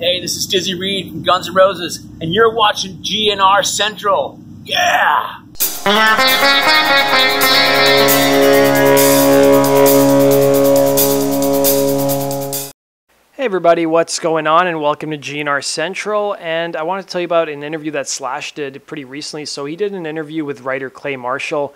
Hey, this is Dizzy Reed from Guns N' Roses, and you're watching GNR Central. Yeah! Hey everybody, what's going on, and welcome to GNR Central. And I want to tell you about an interview that Slash did pretty recently. So he did an interview with writer Clay Marshall,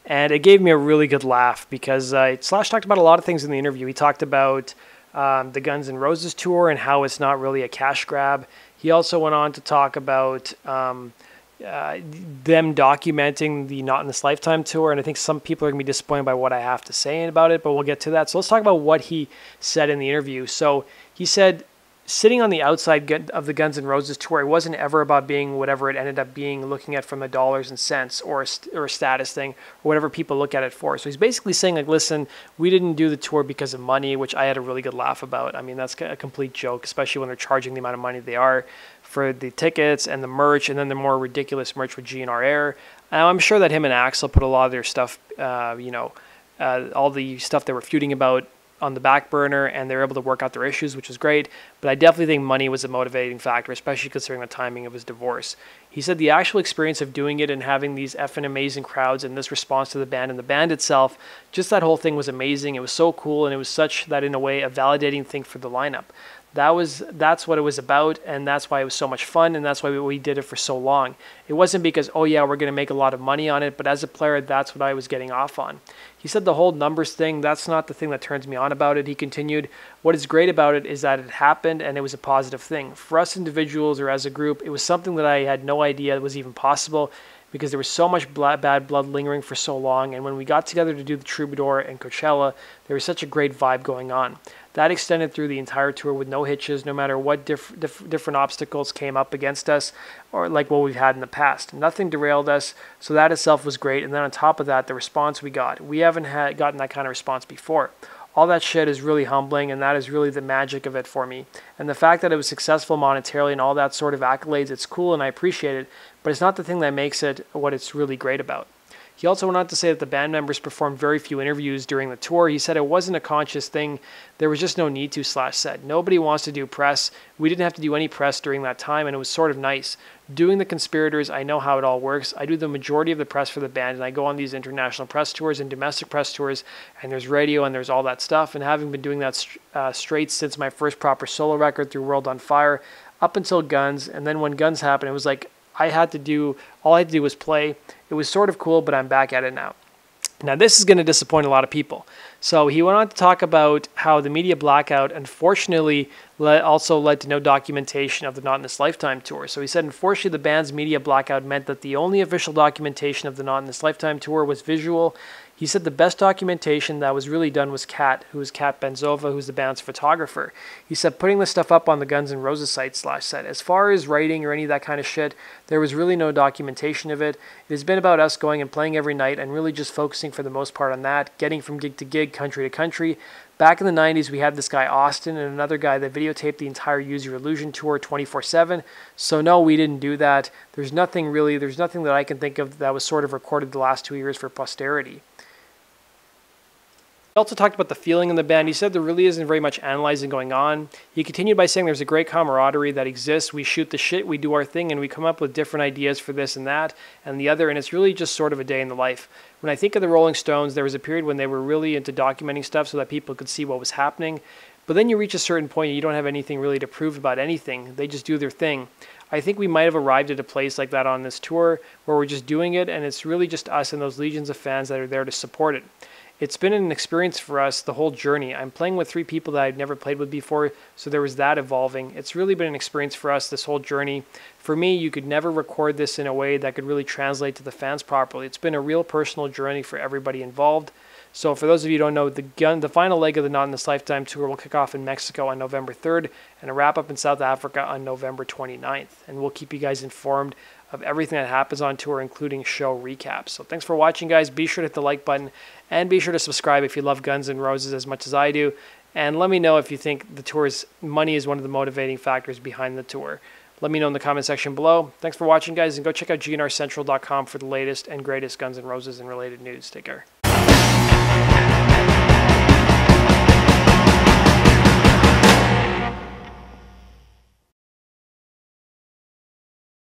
and it gave me a really good laugh because Slash talked about a lot of things in the interview. He talked about the Guns N' Roses tour and how it's not really a cash grab. He also went on to talk about them documenting the Not in This Lifetime tour, and I think some people are going to be disappointed by what I have to say about it, but we'll get to that. So let's talk about what he said in the interview. So he said, sitting on the outside of the Guns N' Roses tour, it wasn't ever about being whatever it ended up being, looking at from the dollars and cents or a status thing, or whatever people look at it for. So he's basically saying, like, listen, we didn't do the tour because of money, which I had a really good laugh about. I mean, that's a complete joke, especially when they're charging the amount of money they are for the tickets and the merch, and then the more ridiculous merch with GNR Air. I'm sure that him and Axel put a lot of their stuff, all the stuff they were feuding about on the back burner, and they were able to work out their issues, which was great. But I definitely think money was a motivating factor, especially considering the timing of his divorce. He said the actual experience of doing it and having these effing amazing crowds and this response to the band and the band itself, just that whole thing was amazing. It was so cool, and it was such that, in a way, a validating thing for the lineup. That's what it was about, and that's why it was so much fun, and that's why we did it for so long. It wasn't because, oh yeah, we're going to make a lot of money on it, but as a player, that's what I was getting off on. He said the whole numbers thing, that's not the thing that turns me on about it. He continued, what is great about it is that it happened and it was a positive thing. For us individuals or as a group, it was something that I had no idea was even possible, because there was so much bad blood lingering for so long, and when we got together to do the Troubadour and Coachella, there was such a great vibe going on. That extended through the entire tour with no hitches, no matter what different obstacles came up against us, or like what we've had in the past. Nothing derailed us, so that itself was great. And then on top of that, the response we got. We haven't gotten that kind of response before. All that shit is really humbling, and that is really the magic of it for me. And the fact that it was successful monetarily and all that sort of accolades, it's cool and I appreciate it, but it's not the thing that makes it what it's really great about. He also went on to say that the band members performed very few interviews during the tour. He said it wasn't a conscious thing. There was just no need to, Slash said. Nobody wants to do press. We didn't have to do any press during that time, and it was sort of nice. Doing the Conspirators, I know how it all works. I do the majority of the press for the band, and I go on these international press tours and domestic press tours, and there's radio and there's all that stuff. And having been doing that straight since my first proper solo record through World on Fire, up until Guns, and then when Guns happened, it was like all I had to do was play. It was sort of cool, but I'm back at it now. Now, this is going to disappoint a lot of people. So he went on to talk about how the media blackout, unfortunately, also led to no documentation of the Not in This Lifetime tour. So he said, unfortunately, the band's media blackout meant that the only official documentation of the Not in This Lifetime tour was visual. He said the best documentation that was really done was Kat, who is Kat Benzova, who's the band's photographer. He said putting this stuff up on the Guns N' Roses site, Slash said. As far as writing or any of that kind of shit, there was really no documentation of it. It has been about us going and playing every night and really just focusing for the most part on that, getting from gig to gig, country to country. Back in the 90s, we had this guy Austin and another guy that videotaped the entire Use Your Illusion tour 24/7. So no, we didn't do that. There's nothing that I can think of that was sort of recorded the last 2 years for posterity. He also talked about the feeling in the band. He said there really isn't very much analyzing going on. He continued by saying there's a great camaraderie that exists. We shoot the shit, we do our thing, and we come up with different ideas for this and that and the other, and it's really just sort of a day in the life. When I think of the Rolling Stones, there was a period when they were really into documenting stuff so that people could see what was happening. But then you reach a certain point and you don't have anything really to prove about anything. They just do their thing. I think we might have arrived at a place like that on this tour where we're just doing it, and it's really just us and those legions of fans that are there to support it. It's been an experience for us the whole journey. I'm playing with 3 people that I've never played with before, so there was that evolving. It's really been an experience for us this whole journey. For me, you could never record this in a way that could really translate to the fans properly. It's been a real personal journey for everybody involved. So for those of you who don't know, the final leg of the Not in This Lifetime tour will kick off in Mexico on November 3rd and a wrap up in South Africa on November 29th. And we'll keep you guys informed of everything that happens on tour, including show recaps. So thanks for watching, guys. Be sure to hit the like button and be sure to subscribe if you love Guns N' Roses as much as I do. And let me know if you think the tour's money is one of the motivating factors behind the tour. Let me know in the comment section below. Thanks for watching, guys, and go check out GNRCentral.com for the latest and greatest Guns N' Roses and related news. Take care.